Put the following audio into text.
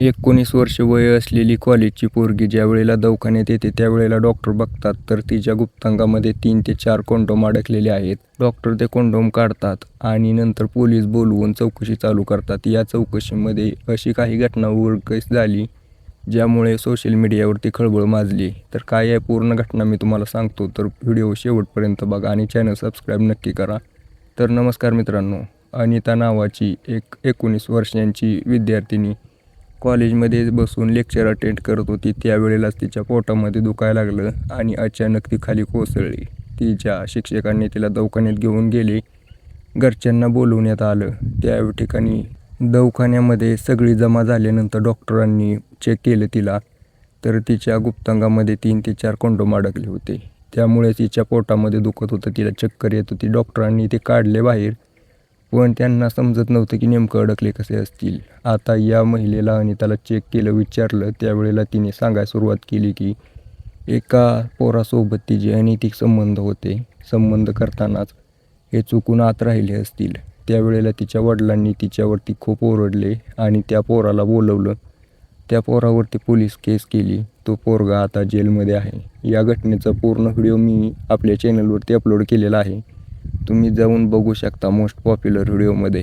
19 वर्ष वय असलेली कॉलेजची पोरगी ज्यावेळेला दवाखान्यात येते त्यावेळेला डॉक्टर बघतात तर तिच्या गुप्तांगामध्ये 3 ते 4 कंडोम अडकलेले आहेत. डॉक्टर ते कंडोम काढतात आणि नंतर पोलीस बोलवून चौकशी चालू करतात. या चौकशीमध्ये अशी काही घटना उघडकीस झाली ज्यामुळे सोशल मीडियावरती खळबळ माजली. तर काय आहे पूर्ण घटना मी तुम्हाला सांगतो, तर व्हिडिओ शेवटपर्यंत बघा आणि चॅनल सबस्क्राईब नक्की करा. तर नमस्कार मित्रांनो, अनिता नावाची एक 19 वर्षांची विद्यार्थिनी कॉलेजमध्ये बसून लेक्चर अटेंड करत होती. त्यावेळेलाच तिच्या पोटामध्ये दुखायला लागलं आणि अचानक ती खाली कोसळली. तिच्या शिक्षकांनी तिला दवाखान्यात घेऊन गेले. घरच्यांना बोलवण्यात आलं. त्या ठिकाणी दवाखान्यामध्ये सगळी जमा झाल्यानंतर डॉक्टरांनी चेक केलं तिला, तर तिच्या गुप्तांगामध्ये 3 ते 4 कंडोम अडकले होते. त्यामुळे तिच्या पोटामध्ये दुखत होतं, तिला चक्कर येत होती. डॉक्टरांनी ते काढले बाहेर, पण त्यांना समजत नव्हतं की नेमकं अडकले कसे असतील. आता या महिलेला अनिताला चेक केलं, विचारलं, त्यावेळेला तिने सांगायला सुरुवात केली की एका पोरासोबत तिचे अनैतिक संबंध होते. संबंध करतानाच हे चुकून आत राहिले असतील. त्यावेळेला तिच्या वडिलांनी तिच्यावरती खूप ओरडले आणि त्या पोराला बोलवलं. त्या पोरावरती पोलीस केस केली. तो पोरगा आता जेलमध्ये आहे. या घटनेचा पूर्ण व्हिडिओ मी आपल्या चॅनलवरती अपलोड केलेला आहे. तुम्ही जाऊन बघू शकता मोस्ट पॉप्युलर व्हिडिओमध्ये.